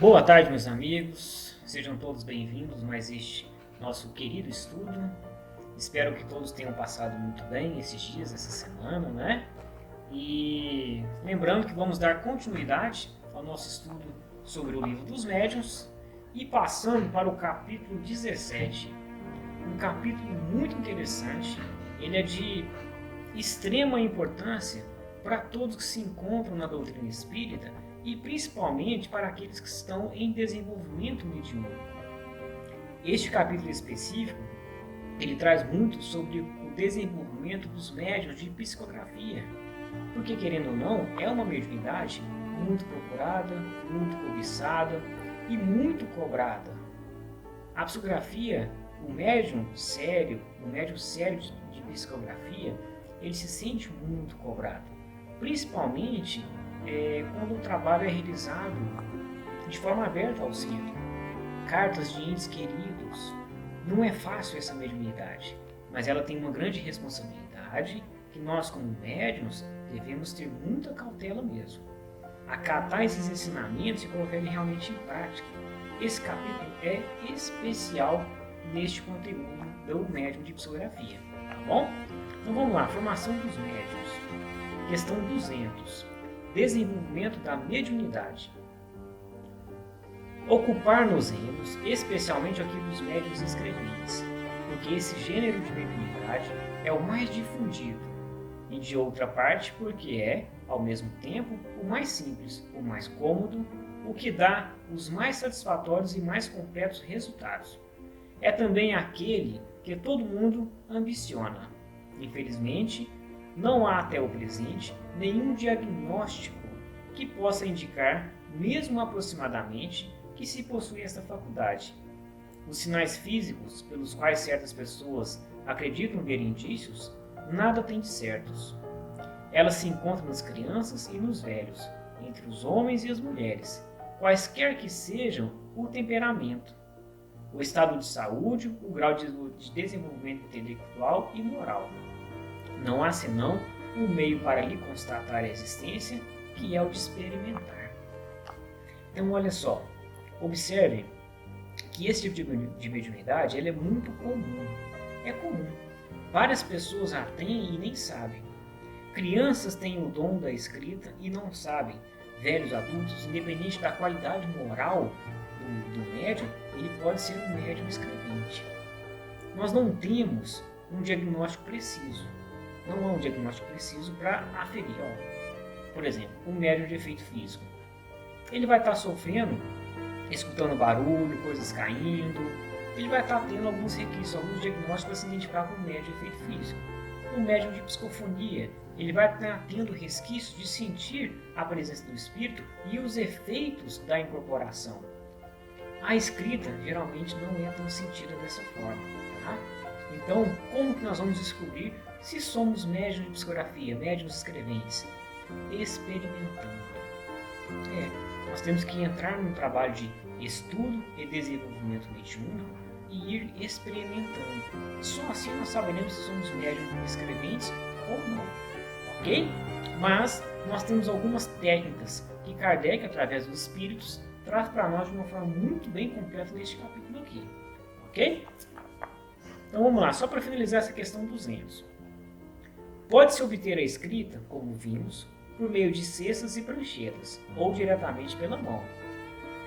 Boa tarde, meus amigos. Sejam todos bem-vindos a mais este nosso querido estudo. Espero que todos tenham passado muito bem esses dias, essa semana, né? E lembrando que vamos dar continuidade ao nosso estudo sobre o livro dos médiuns e passando para o capítulo 17. Um capítulo muito interessante. Ele é de extrema importância para todos que se encontram na doutrina espírita e principalmente para aqueles que estão em desenvolvimento mediúnico. Este capítulo específico, ele traz muito sobre o desenvolvimento dos médiuns de psicografia, porque querendo ou não, é uma mediunidade muito procurada, muito cobiçada e muito cobrada. A psicografia, o médium sério de psicografia, ele se sente muito cobrado, principalmente quando o trabalho é realizado de forma aberta ao centro. Cartas de entes queridos. Não é fácil essa mediunidade, mas ela tem uma grande responsabilidade que nós, como médiuns, devemos ter muita cautela mesmo. Acatar esses ensinamentos e colocar ele realmente em prática. Esse capítulo é especial neste conteúdo do médium de psicografia, tá bom? Então vamos lá, formação dos médiuns. Questão 200. Desenvolvimento da mediunidade. Ocupar-nos-emos especialmente aqui dos médiuns escreventes, porque esse gênero de mediunidade é o mais difundido, e de outra parte porque é, ao mesmo tempo, o mais simples, o mais cômodo, o que dá os mais satisfatórios e mais completos resultados. É também aquele que todo mundo ambiciona. Infelizmente, não há até o presente nenhum diagnóstico que possa indicar, mesmo aproximadamente, que se possui esta faculdade. Os sinais físicos pelos quais certas pessoas acreditam ver indícios, nada tem de certos. Elas se encontram nas crianças e nos velhos, entre os homens e as mulheres, quaisquer que sejam o temperamento, o estado de saúde, o grau de desenvolvimento intelectual e moral. Não há senão um meio para lhe constatar a existência, que é o de experimentar. Então, olha só, observe que esse tipo de mediunidade ele é muito comum. É comum. Várias pessoas a têm e nem sabem. Crianças têm o dom da escrita e não sabem. Velhos adultos, independente da qualidade moral do médium, ele pode ser um médium escrevente. Nós não temos um diagnóstico preciso. Não há um diagnóstico preciso para aferir. Por exemplo, um médium de efeito físico. Ele vai estar sofrendo, escutando barulho, coisas caindo. Ele vai estar tendo alguns requisitos, alguns diagnósticos para se identificar como médium de efeito físico. Um médium de psicofonia, ele vai estar tendo resquícios de sentir a presença do espírito e os efeitos da incorporação. A escrita geralmente não é tão sentida dessa forma. Tá? Então, como que nós vamos descobrir se somos médiuns de psicografia, médiuns escreventes? Experimentando. Nós temos que entrar num trabalho de estudo e desenvolvimento mediúnico e ir experimentando. Só assim nós saberemos se somos médiuns escreventes ou não. Ok? Mas nós temos algumas técnicas que Kardec, através dos espíritos, traz para nós de uma forma muito bem completa neste capítulo aqui. Ok? Então vamos lá, só para finalizar essa questão 200. Pode-se obter a escrita, como vimos, por meio de cestas e pranchetas, ou diretamente pela mão.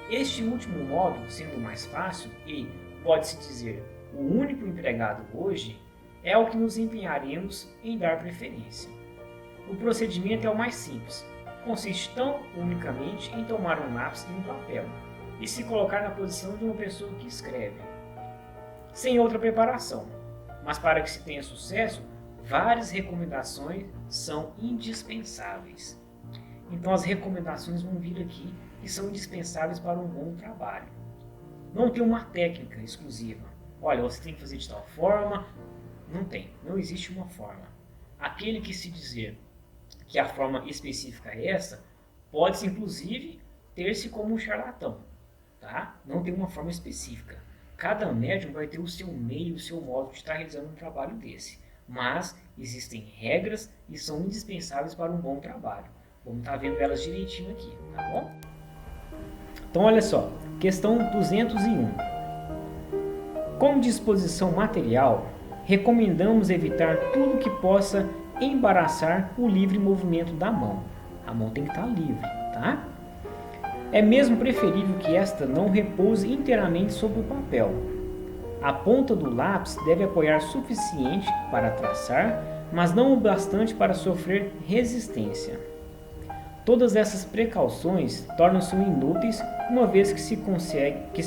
Este último modo, sendo o mais fácil e, pode-se dizer, o único empregado hoje, é o que nos empenharemos em dar preferência. O procedimento é o mais simples. Consiste tão unicamente em tomar um lápis e um papel, e se colocar na posição de uma pessoa que escreve, sem outra preparação. Mas para que se tenha sucesso, várias recomendações são indispensáveis. Então as recomendações vão vir aqui que são indispensáveis para um bom trabalho. Não tem uma técnica exclusiva. Olha, você tem que fazer de tal forma. Não tem, não existe uma forma. Aquele que se dizer que a forma específica é essa, pode-se inclusive ter-se como um charlatão. Tá? Não tem uma forma específica. Cada médium vai ter o seu meio, o seu modo de estar realizando um trabalho desse. Mas existem regras e são indispensáveis para um bom trabalho. Vamos estar vendo elas direitinho aqui, tá bom? Então olha só, questão 201. Como disposição material, recomendamos evitar tudo que possa embaraçar o livre movimento da mão. A mão tem que estar livre, tá? É mesmo preferível que esta não repouse inteiramente sobre o papel. A ponta do lápis deve apoiar suficiente para traçar, mas não o bastante para sofrer resistência. Todas essas precauções tornam-se inúteis uma vez que se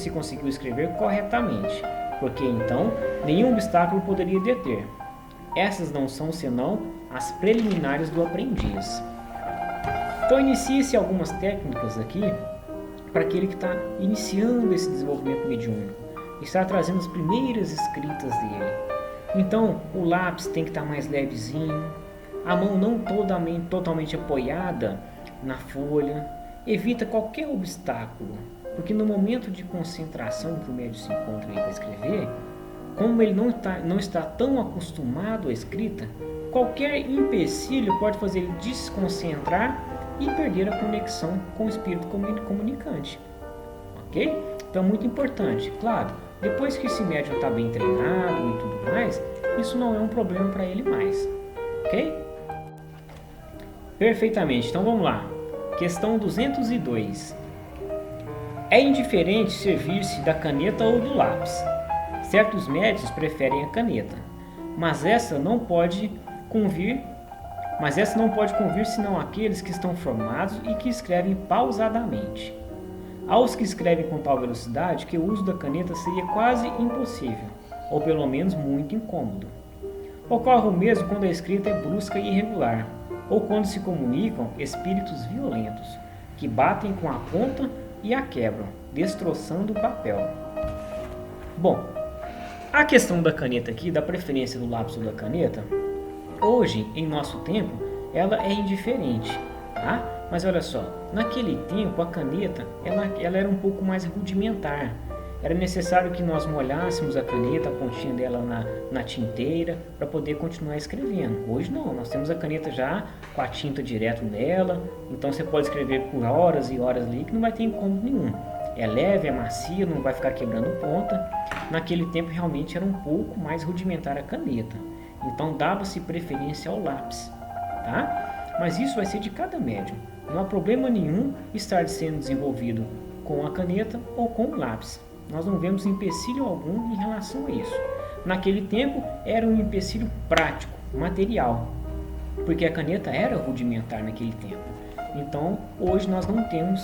conseguiu escrever corretamente, porque então nenhum obstáculo poderia deter. Essas não são senão as preliminares do aprendiz. Então inicie-se algumas técnicas aqui para aquele que está iniciando esse desenvolvimento mediúnico, está trazendo as primeiras escritas dele. Então o lápis tem que estar mais levezinho, a mão não totalmente apoiada na folha, evita qualquer obstáculo, porque no momento de concentração que o médium se encontra aí para escrever, como ele não está tão acostumado à escrita, qualquer empecilho pode fazer ele desconcentrar e perder a conexão com o espírito comunicante. Ok? Então, muito importante. Claro, depois que esse médium está bem treinado e tudo mais, isso não é um problema para ele mais. Ok? Perfeitamente. Então, vamos lá. Questão 202. É indiferente servir-se da caneta ou do lápis. Certos médiuns preferem a caneta, mas essa não pode convir senão aqueles que estão formados e que escrevem pausadamente. Aos que escrevem com tal velocidade que o uso da caneta seria quase impossível, ou pelo menos muito incômodo. Ocorre o mesmo quando a escrita é brusca e irregular, ou quando se comunicam espíritos violentos, que batem com a ponta e a quebram, destroçando o papel. Bom, a questão da caneta aqui, da preferência do lápis ou da caneta, hoje, em nosso tempo, ela é indiferente, tá? Mas olha só, naquele tempo a caneta, ela era um pouco mais rudimentar. Era necessário que nós molhássemos a caneta, a pontinha dela na tinteira, para poder continuar escrevendo. Hoje não, nós temos a caneta já com a tinta direto nela, então você pode escrever por horas e horas ali que não vai ter incômodo nenhum. É leve, é macia, não vai ficar quebrando ponta. Naquele tempo realmente era um pouco mais rudimentar a caneta. Então dava-se preferência ao lápis, tá? Mas isso vai ser de cada médium. Não há problema nenhum estar sendo desenvolvido com a caneta ou com o lápis. Nós não vemos empecilho algum em relação a isso. Naquele tempo era um empecilho prático, material, porque a caneta era rudimentar naquele tempo. Então hoje nós não temos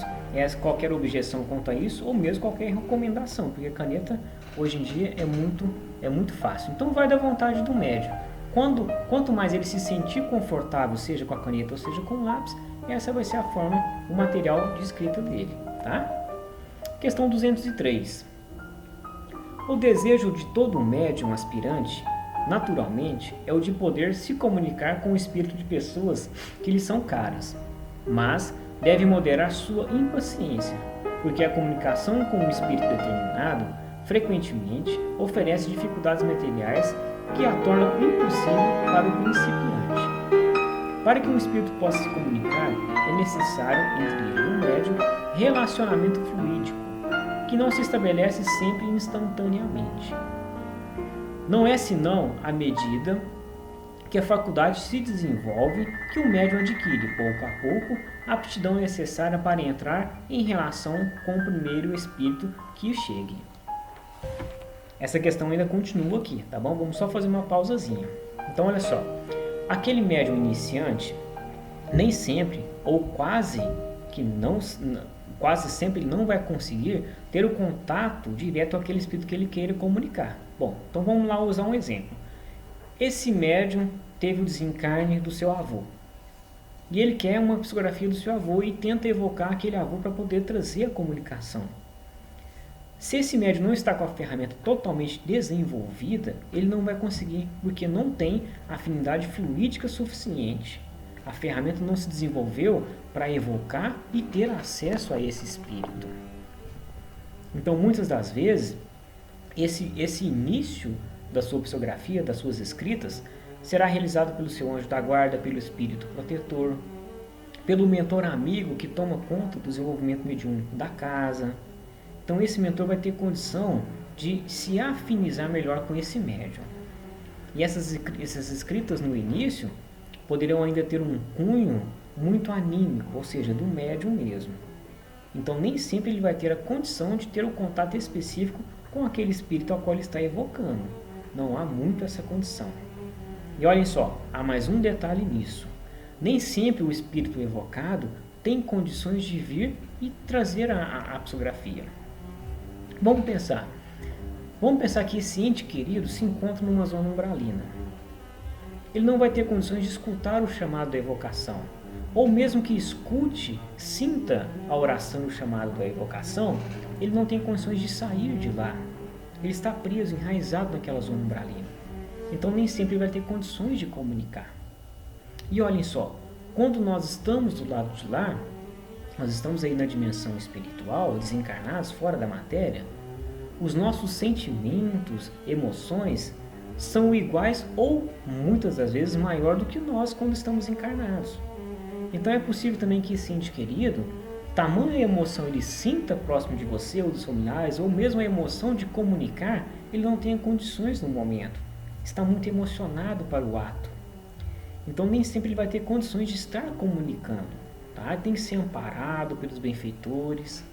qualquer objeção quanto a isso, ou mesmo qualquer recomendação, porque a caneta hoje em dia é muito fácil. Então vai da vontade do médium. Quanto mais ele se sentir confortável, seja com a caneta ou seja com o lápis, essa vai ser a forma, o material de escrita dele, tá? Questão 203. O desejo de todo médium aspirante, naturalmente, é o de poder se comunicar com o espírito de pessoas que lhe são caras, mas deve moderar sua impaciência, porque a comunicação com um espírito determinado frequentemente oferece dificuldades materiais que a tornam impossível para o principiante. Para que um espírito possa se comunicar, é necessário, entre ele e o médium, relacionamento fluídico, que não se estabelece sempre instantaneamente. Não é senão à medida que a faculdade se desenvolve que o médium adquire, pouco a pouco, a aptidão necessária para entrar em relação com o primeiro espírito que chegue. Essa questão ainda continua aqui, tá bom? Vamos só fazer uma pausazinha. Então, olha só. Aquele médium iniciante, nem sempre, ou quase sempre ele não vai conseguir ter o contato direto com aquele espírito que ele queira comunicar. Bom, então vamos lá usar um exemplo. Esse médium teve o desencarne do seu avô. E ele quer uma psicografia do seu avô e tenta evocar aquele avô para poder trazer a comunicação. Se esse médium não está com a ferramenta totalmente desenvolvida, ele não vai conseguir, porque não tem afinidade fluídica suficiente. A ferramenta não se desenvolveu para evocar e ter acesso a esse espírito. Então, muitas das vezes, esse início da sua psicografia, das suas escritas, será realizado pelo seu anjo da guarda, pelo espírito protetor. pelo mentor amigo que toma conta do desenvolvimento mediúnico da casa. Então esse mentor vai ter condição de se afinizar melhor com esse médium. E essas escritas no início poderiam ainda ter um cunho muito anímico, ou seja, do médium mesmo. Então nem sempre ele vai ter a condição de ter um contato específico com aquele espírito ao qual ele está evocando. Não há muito essa condição. E olhem só, há mais um detalhe nisso. Nem sempre o espírito evocado tem condições de vir e trazer a psicografia. Vamos pensar que esse ente querido se encontra numa zona umbralina. Ele não vai ter condições de escutar o chamado da evocação. Ou mesmo que escute, sinta a oração e o chamado da evocação, ele não tem condições de sair de lá. Ele está preso, enraizado naquela zona umbralina. Então nem sempre vai ter condições de comunicar. E olhem só, quando nós estamos do lado de lá, nós estamos aí na dimensão espiritual, desencarnados, fora da matéria, os nossos sentimentos, emoções são iguais ou muitas das vezes maior do que nós quando estamos encarnados. Então é possível também que esse ente querido, tamanha emoção ele sinta próximo de você ou dos familiares, ou mesmo a emoção de comunicar, ele não tenha condições no momento. Está muito emocionado para o ato. Então nem sempre ele vai ter condições de estar comunicando. Tá? Tem que ser amparado pelos benfeitores.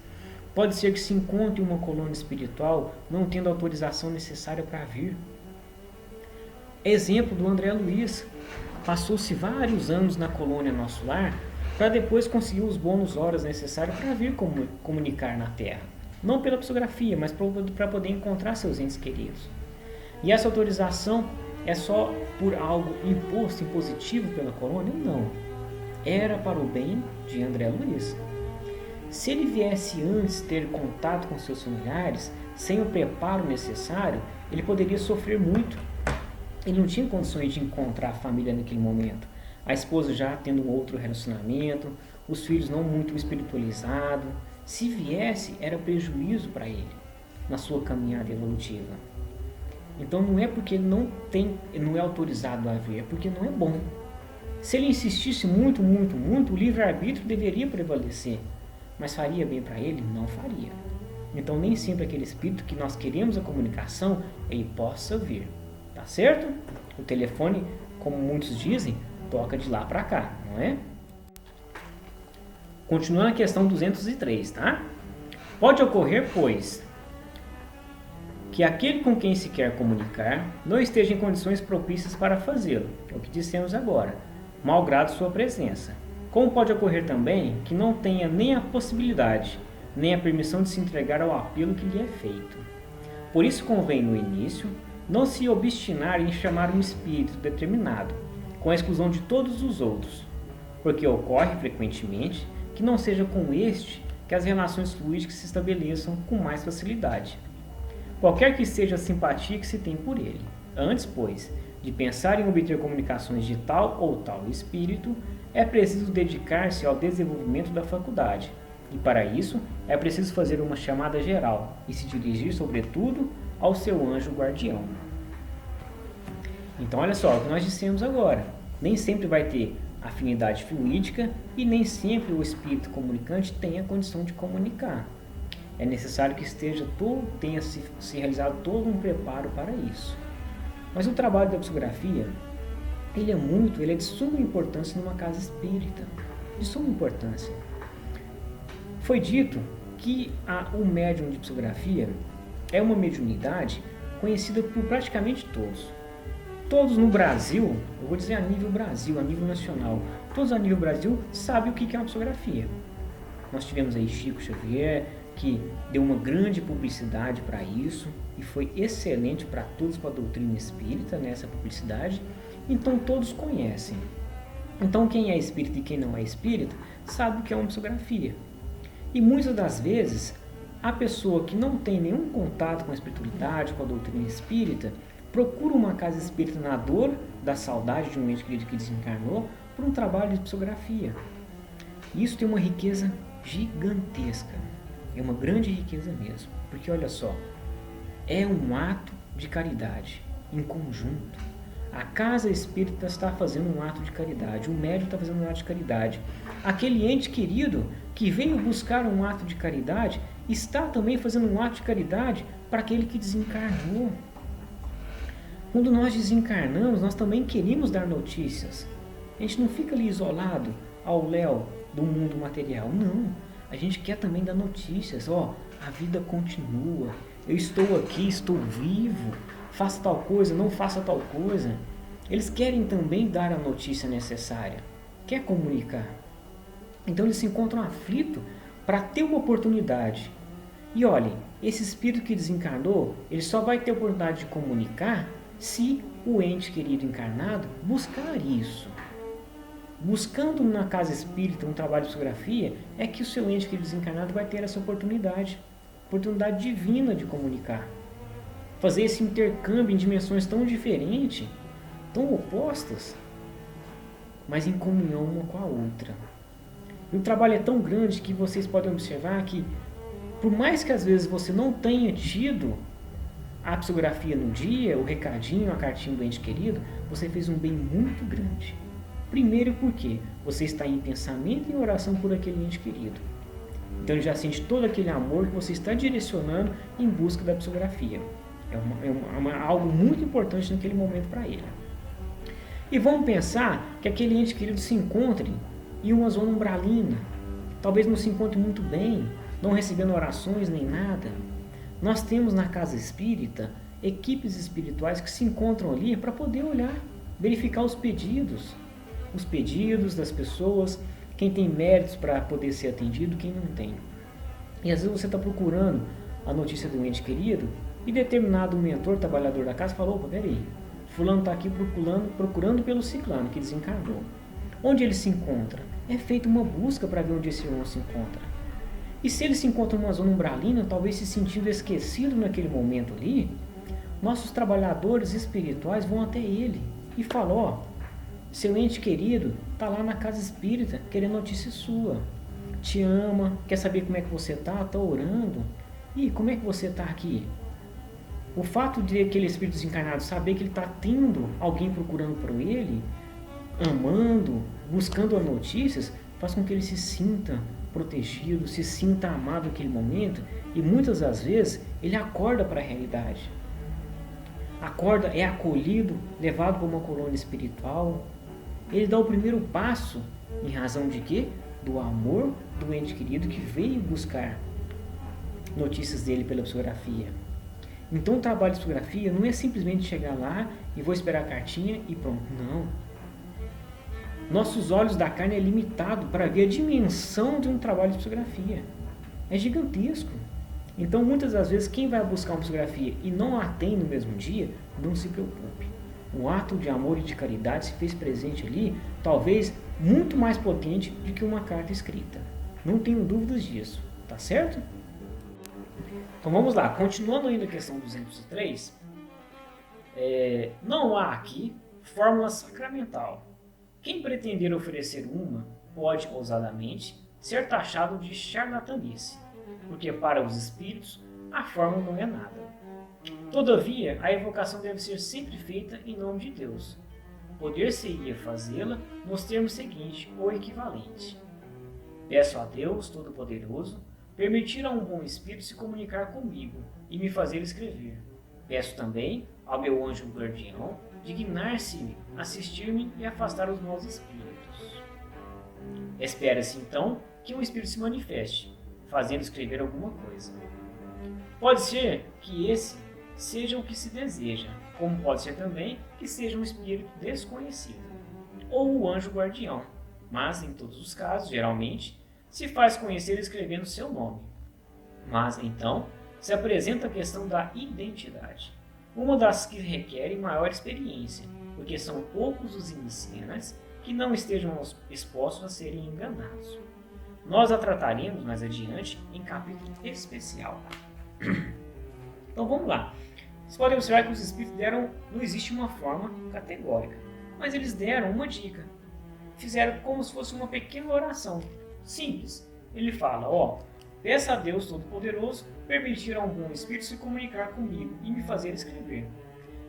Pode ser que se encontre uma colônia espiritual não tendo a autorização necessária para vir. Exemplo do André Luiz. Passou-se vários anos na colônia Nosso Lar para depois conseguir os bônus horas necessários para vir comunicar na Terra. Não pela psicografia, mas para poder encontrar seus entes queridos. E essa autorização é só por algo imposto, impositivo pela colônia? Não. Era para o bem de André Luiz. Se ele viesse antes ter contato com seus familiares, sem o preparo necessário, ele poderia sofrer muito. Ele não tinha condições de encontrar a família naquele momento. A esposa já tendo um outro relacionamento, os filhos não muito espiritualizados. Se viesse, era prejuízo para ele na sua caminhada evolutiva. Então não é porque ele não é autorizado a vir, é porque não é bom. Se ele insistisse muito, o livre-arbítrio deveria prevalecer. Mas faria bem para ele? Não faria. Então nem sempre aquele espírito que nós queremos a comunicação, ele possa vir. Tá certo? O telefone, como muitos dizem, toca de lá para cá, não é? Continuando a questão 203, tá? Pode ocorrer, pois, que aquele com quem se quer comunicar não esteja em condições propícias para fazê-lo, é o que dissemos agora, malgrado sua presença. Como pode ocorrer também que não tenha nem a possibilidade, nem a permissão de se entregar ao apelo que lhe é feito. Por isso convém, no início, não se obstinar em chamar um espírito determinado, com a exclusão de todos os outros, porque ocorre frequentemente que não seja com este que as relações fluídicas se estabeleçam com mais facilidade. Qualquer que seja a simpatia que se tem por ele. Antes, pois, de pensar em obter comunicações de tal ou tal espírito, é preciso dedicar-se ao desenvolvimento da faculdade, e para isso é preciso fazer uma chamada geral e se dirigir, sobretudo, ao seu anjo guardião. Então olha só o que nós dissemos agora. Nem sempre vai ter afinidade fluídica e nem sempre o espírito comunicante tem a condição de comunicar. É necessário que tenha se realizado todo um preparo para isso. Mas o trabalho da psicografia, ele é de suma importância numa casa espírita. De suma importância. Foi dito que o médium de psicografia é uma mediunidade conhecida por praticamente todos. Todos no Brasil, eu vou dizer a nível Brasil, a nível nacional, todos a nível Brasil sabem o que é uma psicografia. Nós tivemos aí Chico Xavier, que deu uma grande publicidade para isso e foi excelente para todos, para a doutrina espírita, nessa publicidade. Então todos conhecem. Então quem é espírita e quem não é espírita sabe o que é uma psicografia. E muitas das vezes a pessoa que não tem nenhum contato com a espiritualidade, com a doutrina espírita, procura uma casa espírita na dor da saudade de um ente querido que desencarnou por um trabalho de psicografia. Isso tem uma riqueza gigantesca. É uma grande riqueza mesmo. Porque olha só, é um ato de caridade em conjunto. A casa espírita está fazendo um ato de caridade, o médium está fazendo um ato de caridade. Aquele ente querido que veio buscar um ato de caridade está também fazendo um ato de caridade para aquele que desencarnou. Quando nós desencarnamos, nós também queremos dar notícias. A gente não fica ali isolado ao léu do mundo material, não. A gente quer também dar notícias. A vida continua, eu estou aqui, estou vivo, faça tal coisa, não faça tal coisa. Eles querem também dar a notícia necessária, quer comunicar. Então eles se encontram aflitos para ter uma oportunidade. E olhem, esse espírito que desencarnou, ele só vai ter oportunidade de comunicar se o ente querido encarnado buscar isso. Buscando na casa espírita um trabalho de psicografia, é que o seu ente querido desencarnado vai ter essa oportunidade divina de comunicar. Fazer esse intercâmbio em dimensões tão diferentes, tão opostas, mas em comunhão uma com a outra. E o trabalho é tão grande que vocês podem observar que, por mais que às vezes você não tenha tido a psicografia no dia, o recadinho, a cartinha do ente querido, você fez um bem muito grande. Primeiro porque você está em pensamento e em oração por aquele ente querido. Então ele já sente todo aquele amor que você está direcionando em busca da psicografia. É algo muito importante naquele momento para ele. E vamos pensar que aquele ente querido se encontre em uma zona umbralina. Talvez não se encontre muito bem, não recebendo orações nem nada. Nós temos na casa espírita equipes espirituais que se encontram ali para poder olhar, verificar os pedidos das pessoas, quem tem méritos para poder ser atendido, quem não tem. E às vezes você está procurando a notícia do ente querido e determinado mentor, trabalhador da casa, falou: opa, peraí, fulano está aqui procurando pelo ciclano que desencarnou. Onde ele se encontra? É feita uma busca para ver onde esse irmão se encontra. E se ele se encontra numa zona umbralina, talvez se sentindo esquecido naquele momento ali, nossos trabalhadores espirituais vão até ele e falam: seu ente querido está lá na casa espírita querendo notícia sua, te ama, quer saber como é que você está orando. E como é que você está aqui? O fato de aquele espírito desencarnado saber que ele está tendo alguém procurando por ele, amando, buscando as notícias, faz com que ele se sinta protegido, se sinta amado naquele momento, e muitas das vezes ele acorda para a realidade. Acorda, é acolhido, levado para uma colônia espiritual. Ele dá o primeiro passo, em razão de quê? Do amor do ente querido que veio buscar notícias dele pela psicografia. Então o trabalho de psicografia não é simplesmente chegar lá e vou esperar a cartinha e pronto. Não. Nossos olhos da carne é limitado para ver a dimensão de um trabalho de psicografia. É gigantesco. Então muitas das vezes quem vai buscar uma psicografia e não a tem no mesmo dia, não se preocupe. Um ato de amor e de caridade se fez presente ali, talvez muito mais potente do que uma carta escrita. Não tenho dúvidas disso, tá certo? Então vamos lá, continuando ainda a questão 203, não há aqui fórmula sacramental. Quem pretender oferecer uma pode, ousadamente, ser taxado de charlatanice, porque para os espíritos a fórmula não é nada. Todavia, a evocação deve ser sempre feita em nome de Deus. Poder-se-ia fazê-la nos termos seguintes ou equivalente: peço a Deus Todo-Poderoso permitir a um bom espírito se comunicar comigo e me fazer escrever. Peço também ao meu anjo guardião dignar-se assistir-me e afastar os maus espíritos. Espera-se então que um espírito se manifeste, fazendo escrever alguma coisa. Pode ser que esse seja o que se deseja, como pode ser também que seja um espírito desconhecido, ou o anjo guardião, mas em todos os casos, geralmente, se faz conhecer escrevendo seu nome. Mas então se apresenta a questão da identidade, uma das que requer maior experiência, porque são poucos os iniciantes que não estejam expostos a serem enganados. Nós a trataremos mais adiante em capítulo especial. Então vamos lá. Vocês podem observar que os espíritos não existe uma forma categórica, mas eles deram uma dica. Fizeram como se fosse uma pequena oração, simples. Ele fala: peça a Deus Todo-Poderoso permitir a um bom espírito se comunicar comigo e me fazer escrever.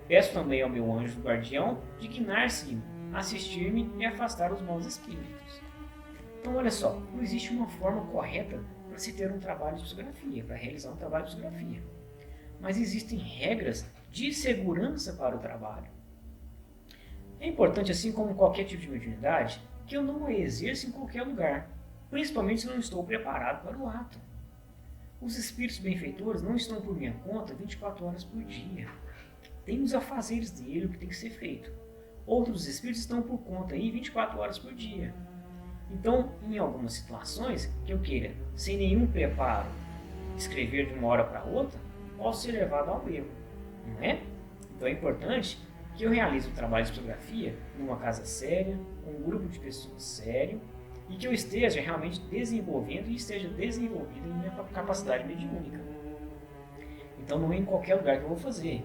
Peço também ao meu anjo guardião dignar-se assistir-me e afastar os maus espíritos. Então, olha só, não existe uma forma correta para se ter um trabalho de psicografia, para realizar um trabalho de psicografia. Mas existem regras de segurança para o trabalho. É importante, assim como qualquer tipo de mediunidade, que eu não a exerça em qualquer lugar, principalmente se não estou preparado para o ato. Os espíritos benfeitores não estão por minha conta 24 horas por dia. Tem os afazeres dele, o que tem que ser feito. Outros espíritos estão por conta aí 24 horas por dia. Então, em algumas situações que eu queira, sem nenhum preparo, escrever de uma hora para outra, posso ser levado ao erro, não é? Então é importante que eu realize o trabalho de psicografia numa casa séria, com um grupo de pessoas sério, e que eu esteja realmente desenvolvendo e esteja desenvolvido em minha capacidade mediúnica. Então não é em qualquer lugar que eu vou fazer.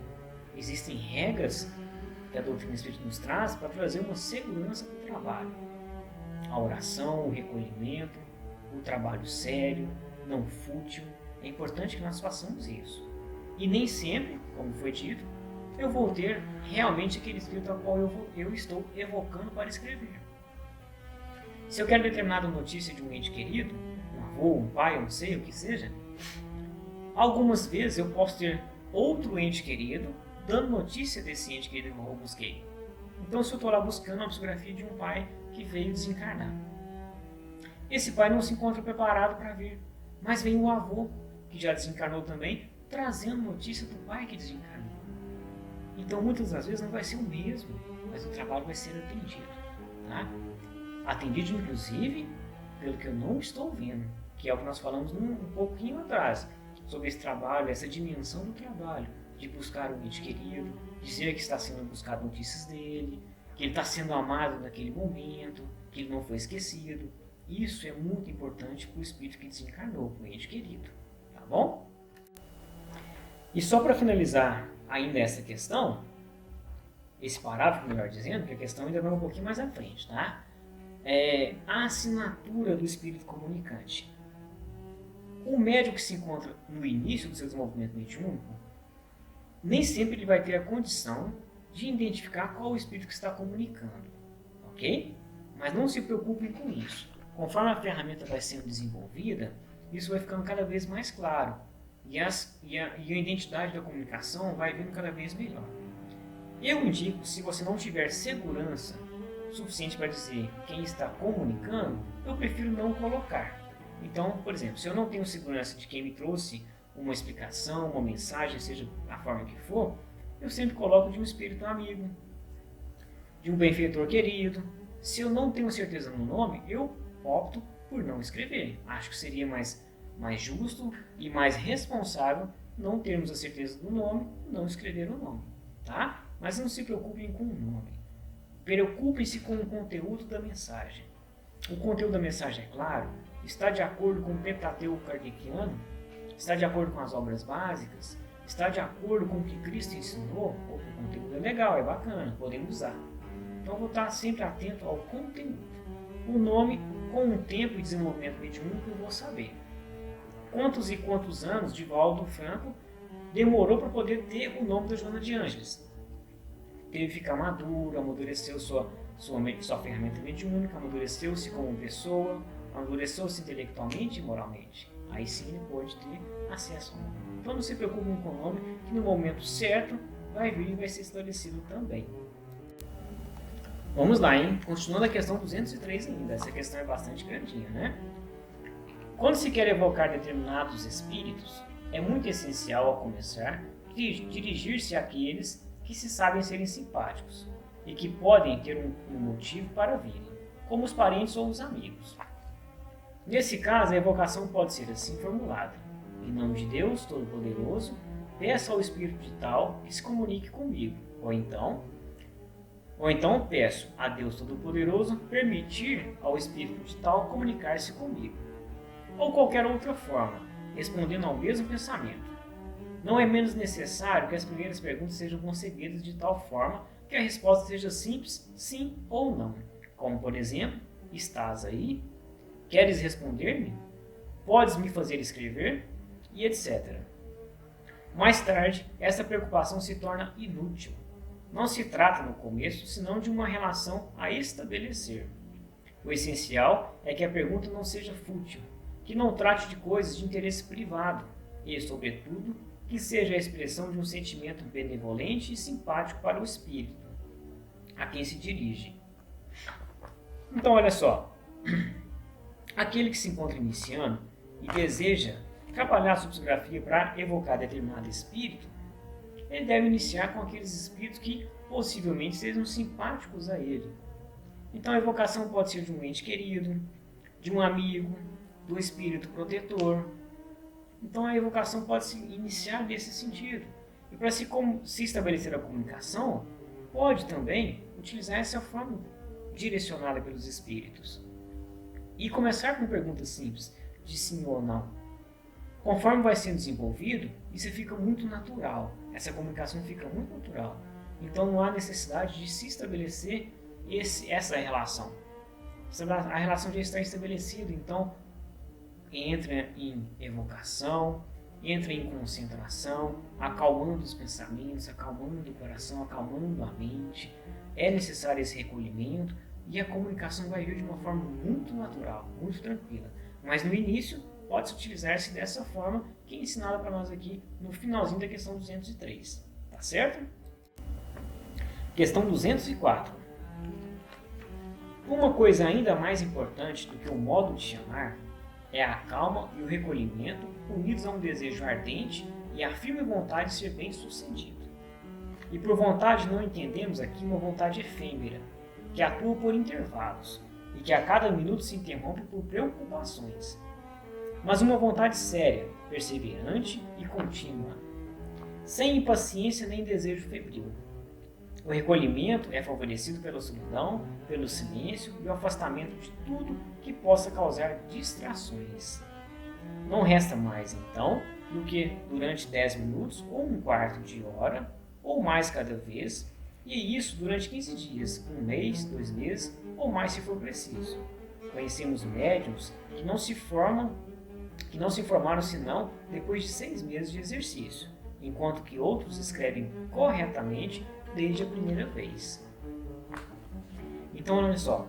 Existem regras que a doutrina espírita nos traz para trazer uma segurança para o trabalho. A oração, o recolhimento, o trabalho sério, não fútil. É importante que nós façamos isso. E nem sempre, como foi dito, eu vou ter realmente aquele espírito ao qual eu estou evocando para escrever. Se eu quero determinada notícia de um ente querido, um avô, um pai, eu não sei, o que seja, algumas vezes eu posso ter outro ente querido dando notícia desse ente querido que eu busquei. Então, se eu estou lá buscando a psicografia de um pai que veio desencarnar, esse pai não se encontra preparado para vir, mas vem o avô, que já desencarnou também, trazendo notícia do pai que desencarnou. Então, muitas das vezes não vai ser o mesmo, mas o trabalho vai ser atendido. Tá? Atendido, inclusive, pelo que eu não estou vendo, que é o que nós falamos um pouquinho atrás, sobre esse trabalho, essa dimensão do trabalho, de buscar um ente querido, dizer que está sendo buscado notícias dele, que ele está sendo amado naquele momento, que ele não foi esquecido. Isso é muito importante para o espírito que desencarnou, para o ente querido. Tá bom? E só para finalizar ainda essa questão, esse parágrafo, melhor dizendo, porque a questão ainda vai um pouquinho mais à frente, tá? A assinatura do espírito comunicante. O médium que se encontra no início do seu desenvolvimento mediúnico, nem sempre ele vai ter a condição de identificar qual o espírito que está comunicando, ok? Mas não se preocupem com isso. Conforme a ferramenta vai sendo desenvolvida, isso vai ficando cada vez mais claro e a identidade da comunicação vai vindo cada vez melhor. Eu indico, se você não tiver segurança suficiente para dizer quem está comunicando, eu prefiro não colocar. Então, por exemplo, se eu não tenho segurança de quem me trouxe uma explicação, uma mensagem, seja a forma que for, eu sempre coloco de um espírito amigo, de um benfeitor querido. Se eu não tenho certeza no nome, eu opto por não escrever. Acho que seria mais justo e mais responsável não termos a certeza do nome, não escrever o nome, tá? Mas não se preocupem com o nome. Preocupem-se com o conteúdo da mensagem. O conteúdo da mensagem, é claro, está de acordo com o Pentateuco kardeciano, está de acordo com as obras básicas, está de acordo com o que Cristo ensinou. O conteúdo é legal, é bacana, podemos usar. Então vou estar sempre atento ao conteúdo. O nome, com o tempo e desenvolvimento mediúnico, eu vou saber. Quantos e quantos anos Divaldo Franco demorou para poder ter o nome da Joana de Ângeles? Teve que ficar maduro, amadureceu sua ferramenta mediúnica, amadureceu-se como pessoa, amadureceu-se intelectualmente e moralmente. Aí sim ele pode ter acesso ao nome. Então não se preocupem com o nome, que no momento certo vai vir e vai ser esclarecido também. Vamos lá, hein? Continuando a questão 203 ainda. Essa questão é bastante grandinha, né? Quando se quer evocar determinados espíritos, é muito essencial, ao começar, dirigir-se àqueles que se sabem serem simpáticos e que podem ter um motivo para virem, como os parentes ou os amigos. Nesse caso, a evocação pode ser assim formulada: em nome de Deus Todo-Poderoso, peço ao espírito de tal que se comunique comigo, ou então peço a Deus Todo-Poderoso permitir ao espírito de tal comunicar-se comigo, ou qualquer outra forma, respondendo ao mesmo pensamento. Não é menos necessário que as primeiras perguntas sejam concebidas de tal forma que a resposta seja simples, sim ou não, como por exemplo: estás aí? Queres responder-me? Podes me fazer escrever? E etc. Mais tarde, essa preocupação se torna inútil, Não se trata, no começo, senão de uma relação a estabelecer. O essencial é que a pergunta não seja fútil, que não trate de coisas de interesse privado e, sobretudo, que seja a expressão de um sentimento benevolente e simpático para o espírito, a quem se dirige. Então, olha só, aquele que se encontra iniciando e deseja trabalhar a sua psicografia para evocar determinado espírito, ele deve iniciar com aqueles espíritos que possivelmente sejam simpáticos a ele. Então a evocação pode ser de um ente querido, de um amigo, do espírito protetor. Então a evocação pode se iniciar nesse sentido. E para se estabelecer a comunicação, pode também utilizar essa forma direcionada pelos espíritos. E começar com perguntas simples, de sim ou não. Conforme vai sendo desenvolvido, isso fica muito natural. Essa comunicação fica muito natural. Então não há necessidade de se estabelecer essa relação. A relação já está estabelecida, então entra em evocação, entra em concentração, acalmando os pensamentos, acalmando o coração, acalmando a mente. É necessário esse recolhimento e a comunicação vai vir de uma forma muito natural, muito tranquila. Mas no início, pode-se utilizar-se dessa forma que é ensinada para nós aqui no finalzinho da questão 203. Tá certo? Questão 204. Uma coisa ainda mais importante do que o modo de chamar é a calma e o recolhimento unidos a um desejo ardente e a firme vontade de ser bem-sucedido. E por vontade não entendemos aqui uma vontade efêmera, que atua por intervalos e que a cada minuto se interrompe por preocupações, mas uma vontade séria, perseverante e contínua, sem impaciência nem desejo febril. O recolhimento é favorecido pela solidão, pelo silêncio e o afastamento de tudo que possa causar distrações. Não resta mais, então, do que durante 10 minutos ou um quarto de hora, ou mais cada vez, e isso durante 15 dias, um mês, 2 meses, ou mais se for preciso. Conhecemos médiuns que não se formaram senão depois de 6 meses de exercício, enquanto que outros escrevem corretamente desde a primeira vez. Então, olha só,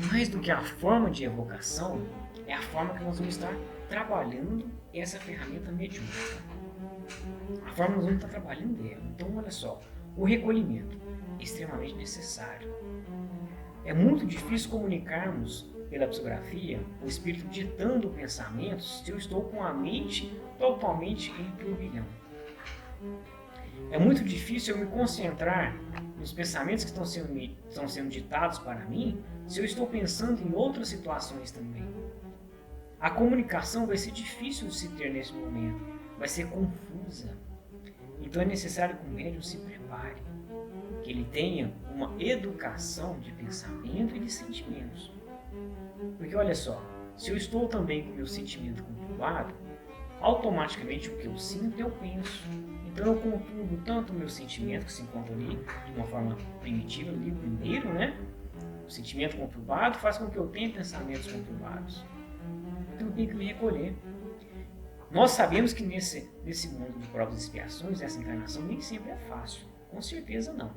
mais do que a forma de evocação, é a forma que nós vamos estar trabalhando essa ferramenta mediúnica. A forma que nós vamos estar trabalhando ela. Então, olha só, o recolhimento é extremamente necessário. É muito difícil comunicarmos pela psicografia o espírito ditando pensamentos se eu estou com a mente totalmente em turbilhão. É muito difícil eu me concentrar nos pensamentos que estão sendo ditados para mim se eu estou pensando em outras situações também. A comunicação vai ser difícil de se ter nesse momento, vai ser confusa. Então é necessário que o médium se prepare, que ele tenha uma educação de pensamento e de sentimentos. Porque olha só, se eu estou também com o meu sentimento conturbado, automaticamente o que eu sinto eu penso. Então eu conturbo tanto o meu sentimento, que se encontra ali de uma forma primitiva, ali primeiro, né? O sentimento conturbado faz com que eu tenha pensamentos conturbados. Então eu tenho que me recolher. Nós sabemos que nesse mundo de provas e expiações, essa encarnação nem sempre é fácil. Com certeza não.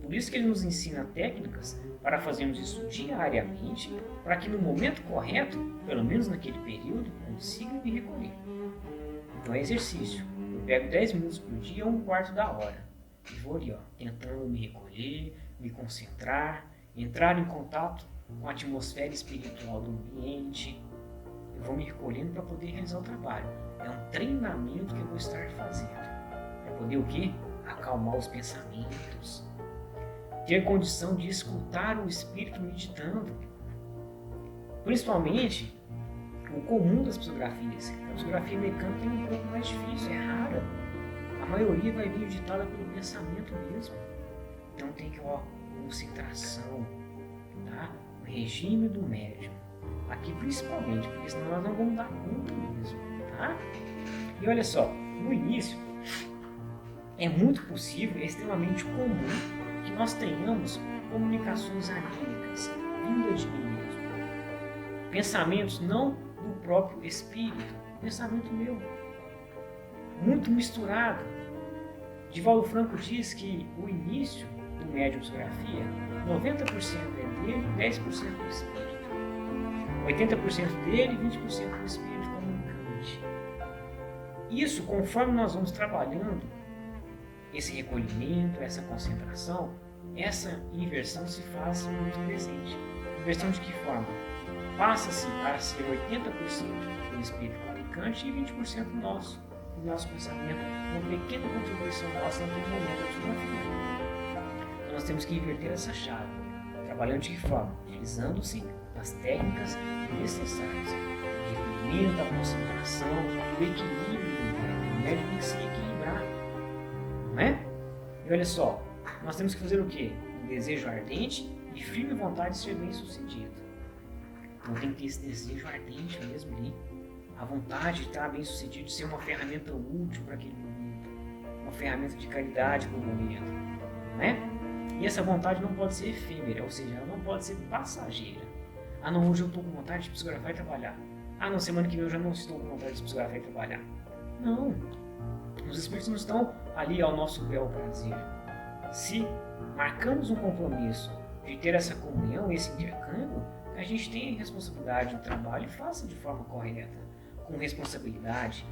Por isso que ele nos ensina técnicas para fazermos isso diariamente, para que no momento correto, pelo menos naquele período, consiga me recolher. Então é exercício. Eu pego 10 minutos por dia ou um quarto da hora. E vou ali, tentando me recolher, me concentrar, entrar em contato com a atmosfera espiritual do ambiente. Eu vou me recolhendo para poder realizar o trabalho. É um treinamento que eu vou estar fazendo. Para poder o quê? Acalmar os pensamentos. Ter condição de escutar o espírito meditando. Principalmente o comum das psicografias. A psicografia mecânica é um pouco mais difícil, é rara. A maioria vai vir ditada pelo pensamento mesmo. Então tem que, concentração, tá? O regime do médium. Aqui principalmente, porque senão nós não vamos dar conta mesmo, tá? E olha só, no início, é muito possível, é extremamente comum que nós tenhamos comunicações anímicas, vindas de mim mesmo. Pensamentos não do próprio espírito, pensamento meu, muito misturado. Divaldo Franco diz que o início do médium psicografia, 90% é dele, 10% do espírito. 80% dele, 20% do espírito comunicante. Isso, conforme nós vamos trabalhando esse recolhimento, essa concentração, essa inversão se faz muito presente. Inversão de que forma? Passa-se para ser 80% do espírito comunicante e 20% nosso, do nosso pensamento, uma pequena contribuição nossa naquele momento da psicografia. Então nós temos que inverter essa chave, trabalhando de que forma? Utilizando-se das técnicas necessárias, o recolhimento, a concentração, o equilíbrio do médium. O médium tem que se equilibrar, não é? E olha só, nós temos que fazer o quê? Um desejo ardente e firme vontade de ser bem sucedido. Então tem que ter esse desejo ardente mesmo ali, a vontade de estar bem sucedido, de ser uma ferramenta útil para aquele momento, uma ferramenta de caridade para o momento, não é? E essa vontade não pode ser efêmera, ou seja, ela não pode ser passageira. Ah não, hoje eu estou com vontade de psicografar e trabalhar. Ah não, semana que vem eu já não estou com vontade de psicografar e trabalhar. Não, os espíritos não estão ali ao nosso bel prazer. Se marcamos um compromisso de ter essa comunhão, esse intercâmbio, a gente tem responsabilidade no trabalho e faça de forma correta, com responsabilidade.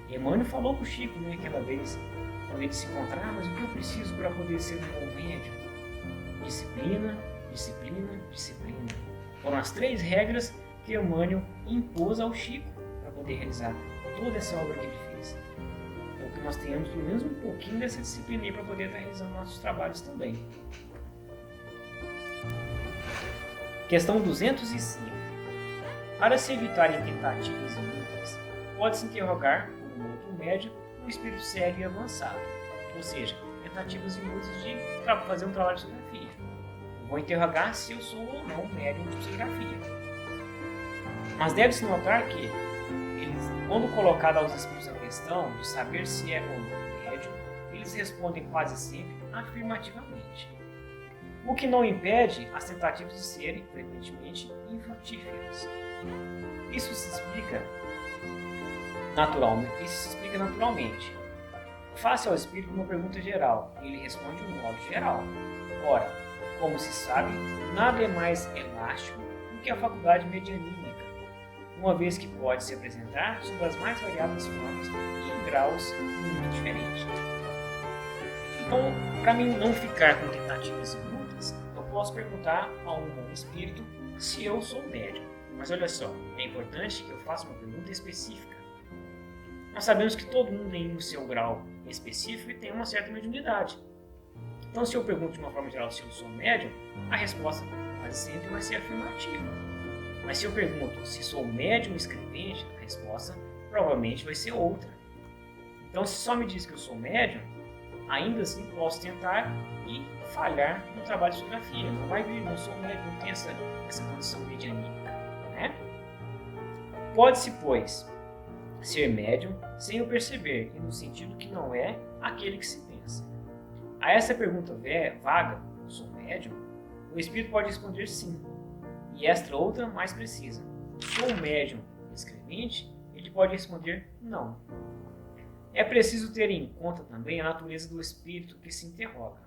Emmanuel falou para o Chico, né, aquela vez, quando ele se encontrar, mas o que eu preciso para poder ser um bom médium? Disciplina, disciplina, disciplina. Foram as 3 regras que Emmanuel impôs ao Chico para poder realizar toda essa obra que ele fez. Então que nós tenhamos pelo menos um pouquinho dessa disciplina para poder estar realizando nossos trabalhos também. Questão 205. Para se evitarem tentativas inúteis, pode-se interrogar, como um outro médium, um espírito sério e avançado, ou seja, tentativas inúteis de fazer um trabalho de psicografia. Vou interrogar se eu sou ou não médium de psicografia. Mas deve-se notar que, quando colocada aos espíritos a questão de saber se é ou não médium, eles respondem quase sempre afirmativamente. O que não impede as tentativas de serem, frequentemente, infrutíferas. Isso se explica naturalmente. Faça ao espírito uma pergunta geral e ele responde de um modo geral. Ora, como se sabe, nada é mais elástico do que a faculdade medianímica, uma vez que pode se apresentar sob as mais variadas formas e em graus muito diferentes. Então, para mim não ficar com tentativas inúteis, eu posso perguntar a um bom espírito se eu sou médium. Mas olha só, é importante que eu faça uma pergunta específica. Nós sabemos que todo mundo tem o seu grau específico e tem uma certa mediunidade. Então, se eu pergunto de uma forma geral se eu sou médium, a resposta quase sempre vai ser afirmativa. Mas se eu pergunto se sou médium escrevente, a resposta provavelmente vai ser outra. Então, se só me diz que eu sou médium, ainda assim posso tentar e falhar no trabalho de psicografia. Não vai vir, não sou médium, não tenho essa condição medianímica, né? Pode-se, pois, ser médium sem o perceber, e no sentido que não é aquele que se pensa. A essa pergunta vaga, eu sou médium, o espírito pode responder sim. E esta outra mais precisa. Sou médium escrevente? Ele pode responder não. É preciso ter em conta também a natureza do espírito que se interroga.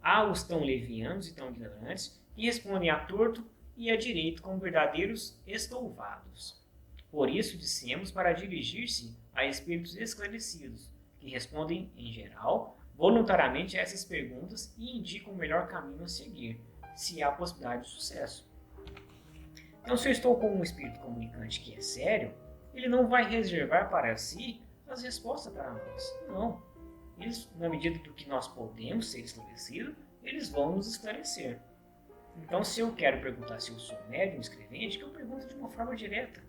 Há os tão levianos e tão ignorantes que respondem a torto e a direito como verdadeiros estouvados. Por isso dissemos para dirigir-se a espíritos esclarecidos, que respondem, em geral, voluntariamente a essas perguntas e indicam o melhor caminho a seguir, se há possibilidade de sucesso. Então, se eu estou com um espírito comunicante que é sério, ele não vai reservar para si as respostas para nós. Não. Eles, na medida do que nós podemos ser esclarecidos, eles vão nos esclarecer. Então, se eu quero perguntar se eu sou médium escrevente, que eu pergunte de uma forma direta.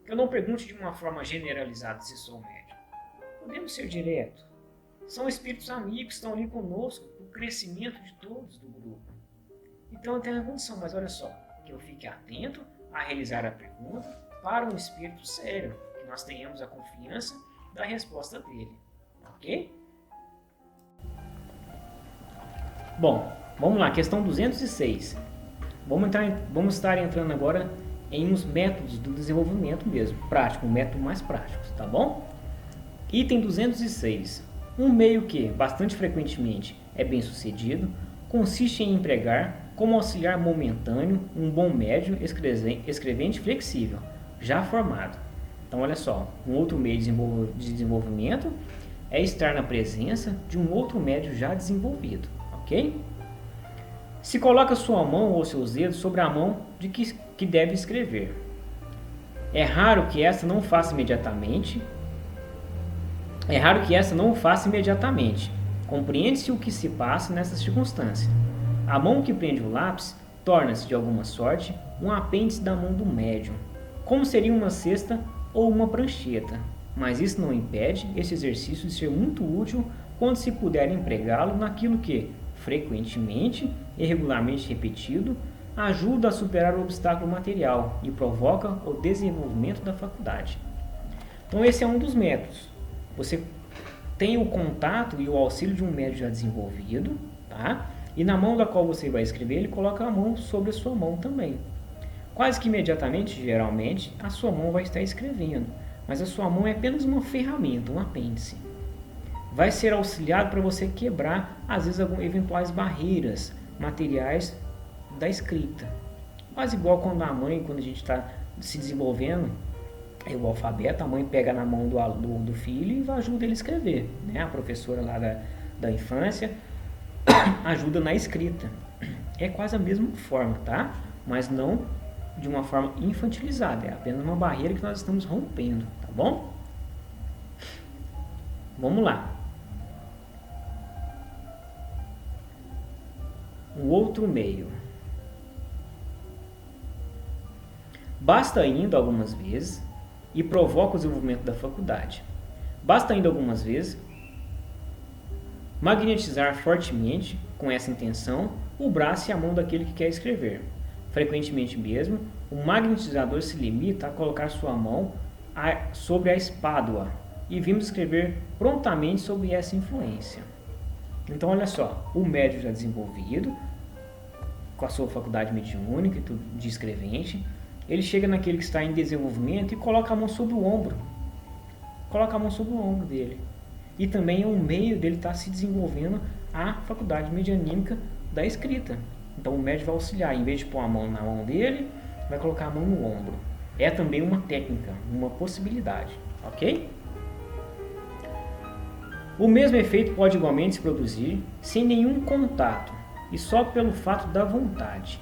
Que eu não pergunte de uma forma generalizada se sou médium. Podemos ser direto. São espíritos amigos que estão ali conosco, o crescimento de todos do grupo. Então eu tenho a condição, mas olha só, que eu fique atento a realizar a pergunta para um espírito sério, que nós tenhamos a confiança da resposta dele. Ok? Bom, vamos lá, questão 206. Vamos estar entrando agora em uns métodos do desenvolvimento mesmo, prático, um método mais prático, tá bom? Item 206. Um meio que, bastante frequentemente, é bem sucedido, consiste em empregar como auxiliar momentâneo um bom médio escrevente flexível, já formado. Então, olha só, um outro meio de desenvolvimento é estar na presença de um outro médio já desenvolvido, ok? Se coloca sua mão ou seus dedos sobre a mão de que deve escrever. É raro que esta não o faça imediatamente. Compreende-se o que se passa nessa circunstância. A mão que prende o lápis torna-se, de alguma sorte, um apêndice da mão do médium, como seria uma cesta ou uma prancheta, mas isso não impede esse exercício de ser muito útil quando se puder empregá-lo naquilo que, frequentemente e regularmente repetido, ajuda a superar o obstáculo material e provoca o desenvolvimento da faculdade. Então esse é um dos métodos. Você tem o contato e o auxílio de um médium já desenvolvido, tá? E na mão da qual você vai escrever, ele coloca a mão sobre a sua mão também. Quase que imediatamente, geralmente, a sua mão vai estar escrevendo, mas a sua mão é apenas uma ferramenta, um apêndice. Vai ser auxiliado para você quebrar, às vezes, eventuais barreiras materiais da escrita. Quase igual quando a gente está se desenvolvendo, o alfabeto, a mãe pega na mão do filho e ajuda ele a escrever, né? A professora lá da infância ajuda na escrita. É quase a mesma forma, tá? Mas não de uma forma infantilizada, é apenas uma barreira que nós estamos rompendo, tá bom? Vamos lá. Um outro meio. Basta indo algumas vezes e provoca o desenvolvimento da faculdade. Basta indo algumas vezes magnetizar fortemente, com essa intenção, o braço e a mão daquele que quer escrever. Frequentemente mesmo, o magnetizador se limita a colocar sua mão sobre a espádua e vimos escrever prontamente sob essa influência. Então, olha só, o médium já desenvolvido, com a sua faculdade mediúnica de escrevente, ele chega naquele que está em desenvolvimento e coloca a mão sobre o ombro. Coloca a mão sobre o ombro dele. E também é um meio dele estar se desenvolvendo a faculdade medianímica da escrita. Então o médium vai auxiliar, em vez de pôr a mão na mão dele, vai colocar a mão no ombro. É também uma técnica, uma possibilidade, ok? O mesmo efeito pode igualmente se produzir sem nenhum contato e só pelo fato da vontade.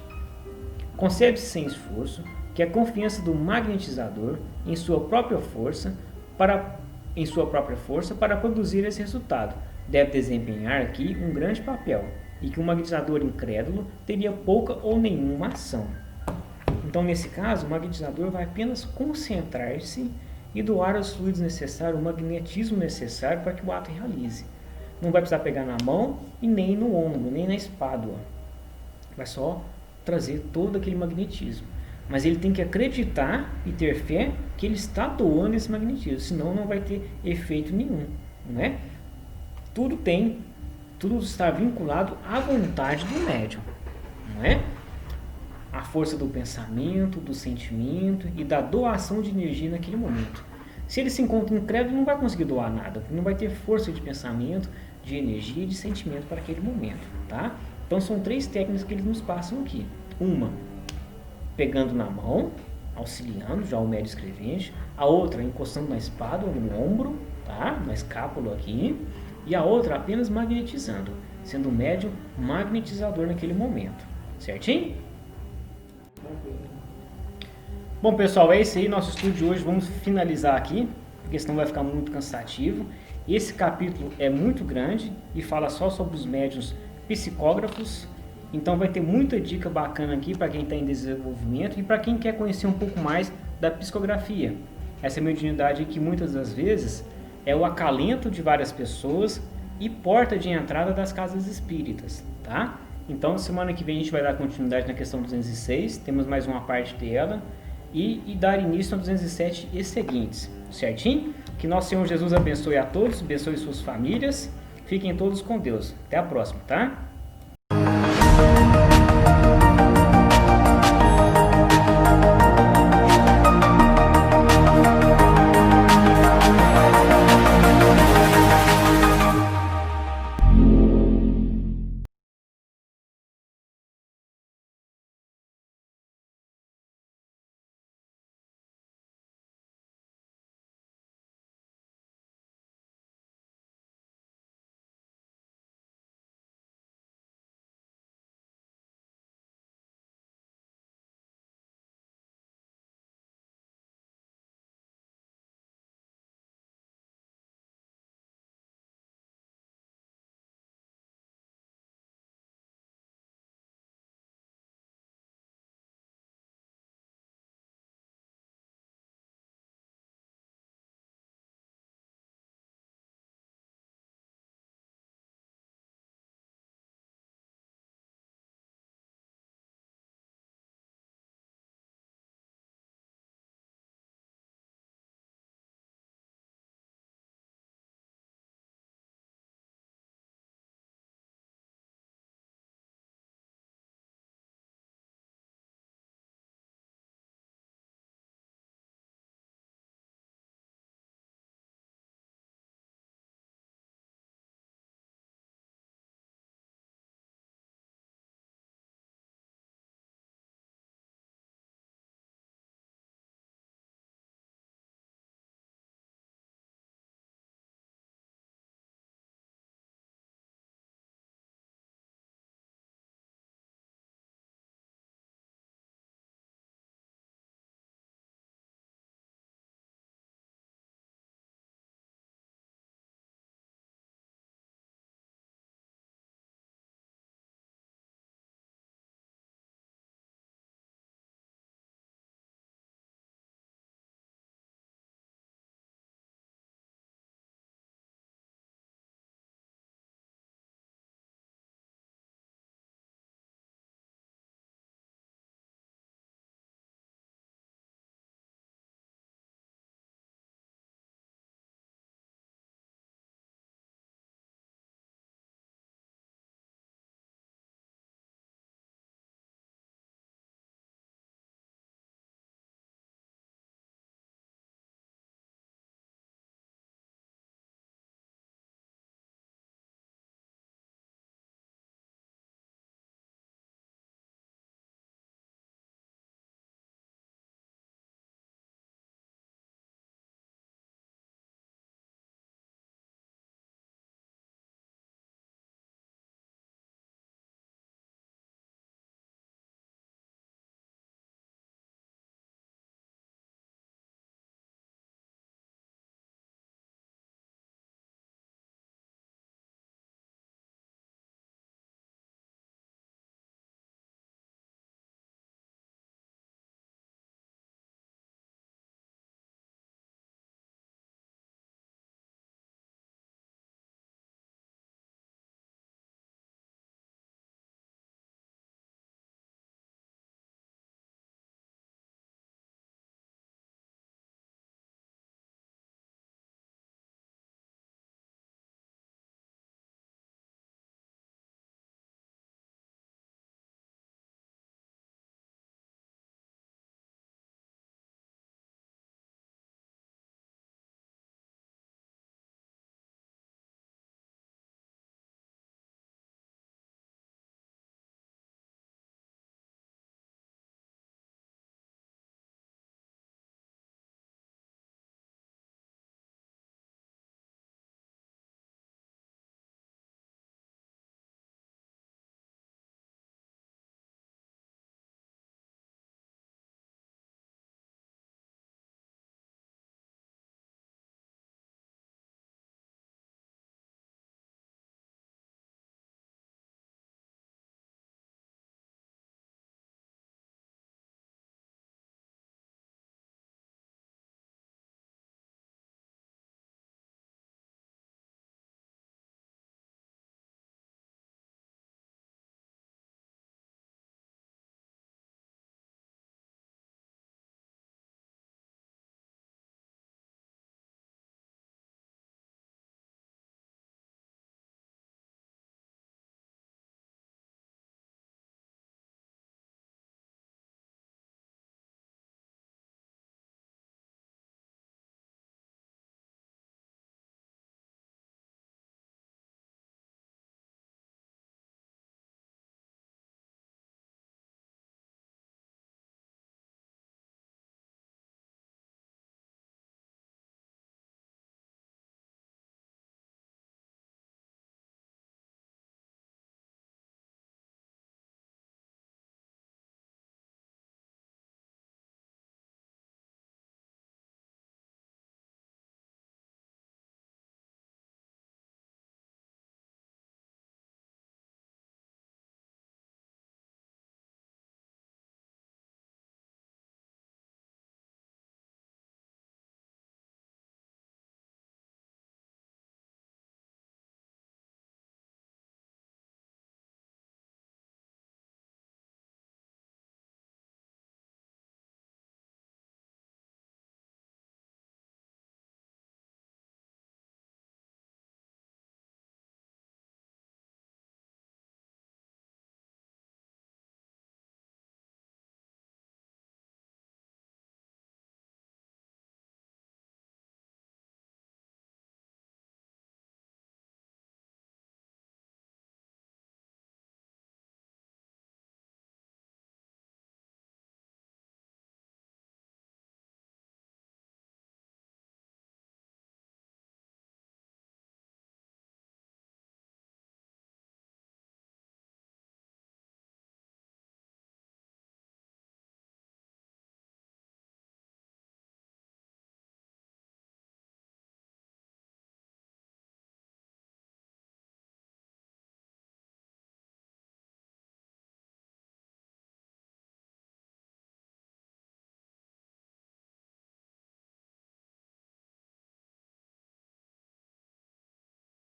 Concebe-se sem esforço que a confiança do magnetizador em sua própria força para produzir esse resultado deve desempenhar aqui um grande papel e que o magnetizador incrédulo teria pouca ou nenhuma ação. Então, nesse caso, o magnetizador vai apenas concentrar-se e doar os fluidos necessários, o magnetismo necessário para que o ato realize. Não vai precisar pegar na mão e nem no ombro, nem na espádua. Vai só trazer todo aquele magnetismo. Mas ele tem que acreditar e ter fé que ele está doando esse magnetismo, senão não vai ter efeito nenhum, não é? Tudo está vinculado à vontade do médium, não é? A força do pensamento, do sentimento e da doação de energia naquele momento. Se ele se encontra incrédulo, não vai conseguir doar nada, não vai ter força de pensamento, de energia e de sentimento para aquele momento, tá? Então são 3 técnicas que eles nos passam aqui. Uma, pegando na mão, auxiliando já o médium escrevente. A outra, encostando na espada ou no ombro, tá? Na escápula aqui. E a outra, apenas magnetizando, sendo o médium magnetizador naquele momento. Certinho? Bom, pessoal, é esse aí nosso estudo de hoje. Vamos finalizar aqui, porque senão vai ficar muito cansativo. Esse capítulo é muito grande e fala só sobre os médiuns psicógrafos. Então vai ter muita dica bacana aqui para quem está em desenvolvimento e para quem quer conhecer um pouco mais da psicografia. Essa mediunidade que muitas das vezes é o acalento de várias pessoas e porta de entrada das casas espíritas, tá? Então semana que vem a gente vai dar continuidade na questão 206, temos mais uma parte dela e dar início a 207 e seguintes, certinho? Que nosso Senhor Jesus abençoe a todos, abençoe suas famílias, fiquem todos com Deus. Até a próxima, tá?